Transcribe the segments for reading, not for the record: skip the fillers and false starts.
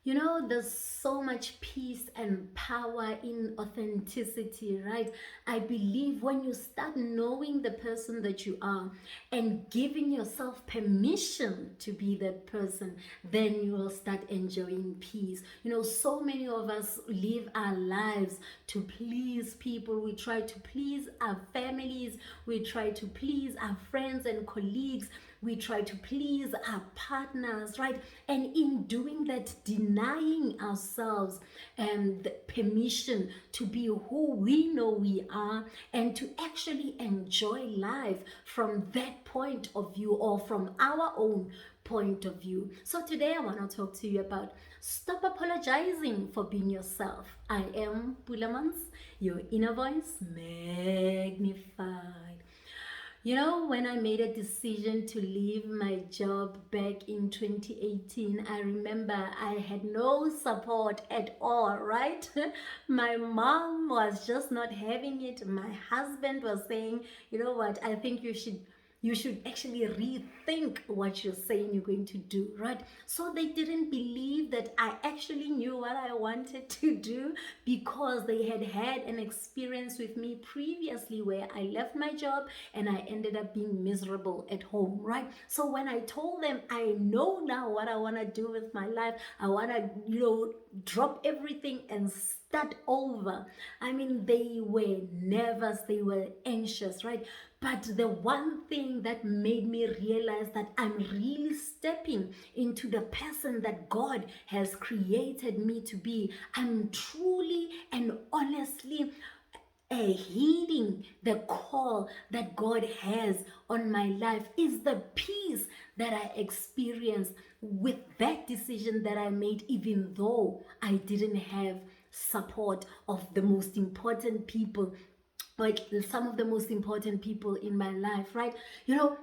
You know, there's so much peace and power in authenticity, right? I believe when you start knowing the person that you are and giving yourself permission to be that person, then you will start enjoying peace. You know, so many of us live our lives to please people. We try to please our families, we try to please our friends and colleagues, we try to please our partners, right? And in doing that, denying ourselves the permission to be who we know we are and to actually enjoy life from that point of view or from our own point of view. So today I want to talk to you about stop apologizing for being yourself. I am Pulaa Montz, your inner voice magnified. You know, when I made a decision to leave my job back in 2018, I remember I had no support at all, right? My mom was just not having it. My husband was saying, you know what, I think you should actually rethink what you're saying you're going to do, right? So they didn't believe that I actually knew what I wanted to do because they had had an experience with me previously where I left my job and I ended up being miserable at home, right? So when I told them I know now what I want to do with my life, I want to, drop everything and start over. I mean, they were nervous, they were anxious, right? But the one thing that made me realize that I'm really stepping into the person that God has created me to be, I'm truly and honestly heeding the call that God has on my life, is the peace that I experienced with that decision that I made, even though I didn't have support of the most important people, like some of the most important people in my life, right? You know,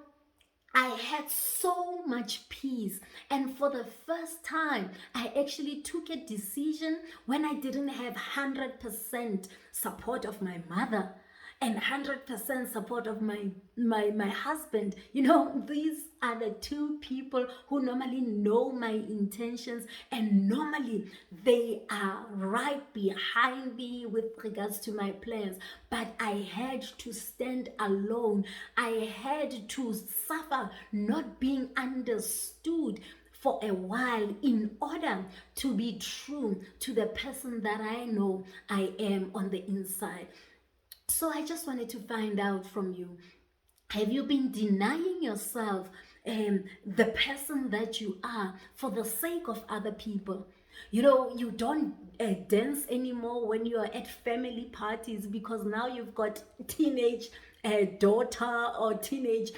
I had so much peace. And for the first time, I actually took a decision when I didn't have 100% support of my mother and 100% support of my husband. You know, these are the two people who normally know my intentions, and normally they are right behind me with regards to my plans. But I had to stand alone. I had to suffer not being understood for a while in order to be true to the person that I know I am on the inside. So I just wanted to find out from you, have you been denying yourself the person that you are for the sake of other people? You know, you don't dance anymore when you are at family parties because now you've got teenage daughter or teenage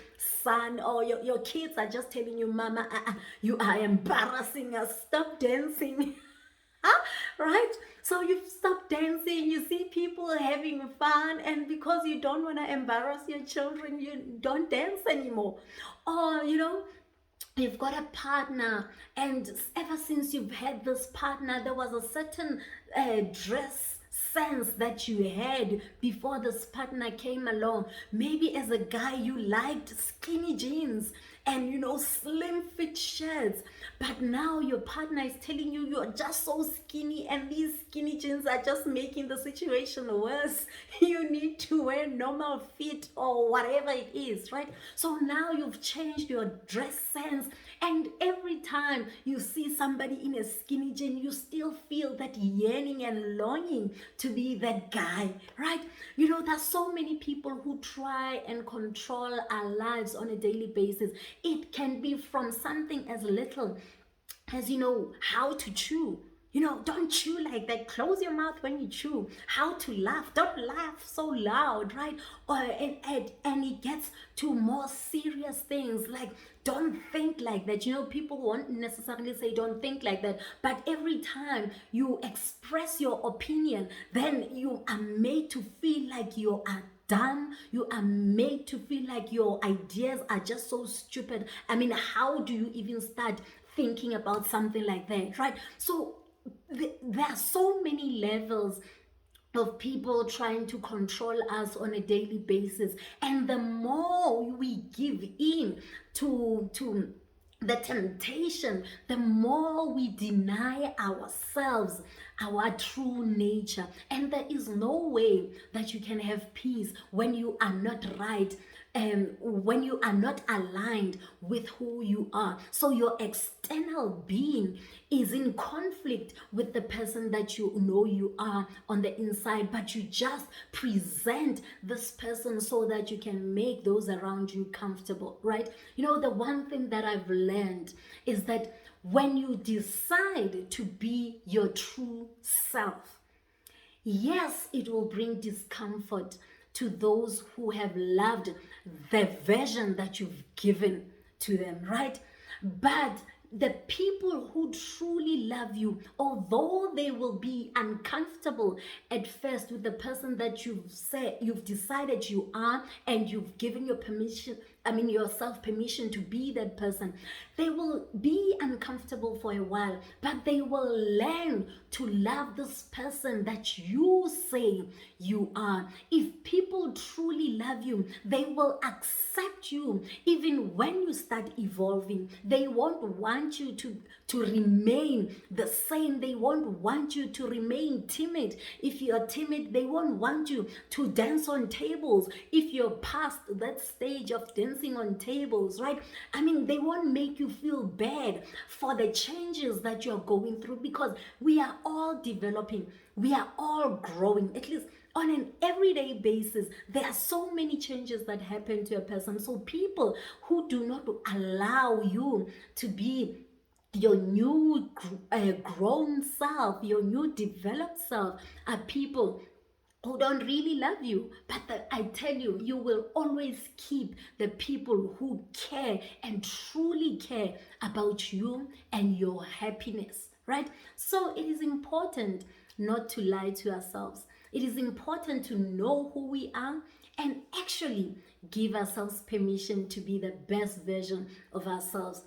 son, or your kids are just telling you, Mama, you are embarrassing us, stop dancing. Right? So you stop dancing, you see people having fun, and because you don't want to embarrass your children, you don't dance anymore. Or, you've got a partner, and ever since you've had this partner, there was a certain dress sense that you had before this partner came along. Maybe as a guy you liked skinny jeans and slim fit shirts, but now your partner is telling you you're just so skinny and these skinny jeans are just making the situation worse. You need to wear normal fit or whatever it is, right? So now you've changed your dress sense, and every time you see somebody in a skinny jean, you still feel that yearning and longing to be that guy, right? There's so many people who try and control our lives on a daily basis. It can be from something as little as, how to chew. Don't chew like that. Close your mouth when you chew. How to laugh. Don't laugh so loud, right? And it gets to more serious things like don't think like that. People won't necessarily say don't think like that, but every time you express your opinion, then you are made to feel like you are dumb. You are made to feel like your ideas are just so stupid. I mean, how do you even start thinking about something like that, right? So there are so many levels of people trying to control us on a daily basis, and the more we give in to the temptation, the more we deny ourselves, our true nature. And there is no way that you can have peace when you are not right, when you are not aligned with who you are. So your external being is in conflict with the person that you know you are on the inside, but you just present this person so that you can make those around you comfortable, right? You know, the one thing that I've learned is that when you decide to be your true self, yes, it will bring discomfort to those who have loved the version that you've given to them, right? But the people who truly love you, although they will be uncomfortable at first with the person that you've decided you are, and you've given your permission, yourself permission to be that person, they will be uncomfortable for a while, but they will learn to love this person that you say you are. If people truly love you, they will accept you even when you start evolving. They won't want you to remain the same. They won't want you to remain timid. If you're timid, they won't want you to dance on tables. If you're past that stage of dancing on tables, right? They won't make you feel bad for the changes that you're going through, because we are all developing. We are all growing, at least on an everyday basis. There are so many changes that happen to a person. So people who do not allow you to be your new grown self, your new developed self, are people who don't really love you. But I tell you, you will always keep the people who care and truly care about you and your happiness, right? So it is important not to lie to ourselves. It is important to know who we are and actually give ourselves permission to be the best version of ourselves.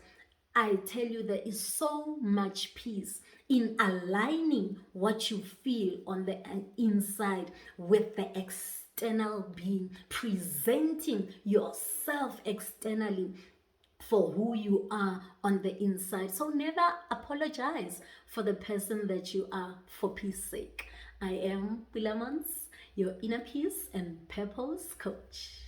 I tell you, there is so much peace in aligning what you feel on the inside with the external being, presenting yourself externally for who you are on the inside. So never apologize for the person that you are, for peace sake. I am Pulaa Montz, your inner peace and purpose coach.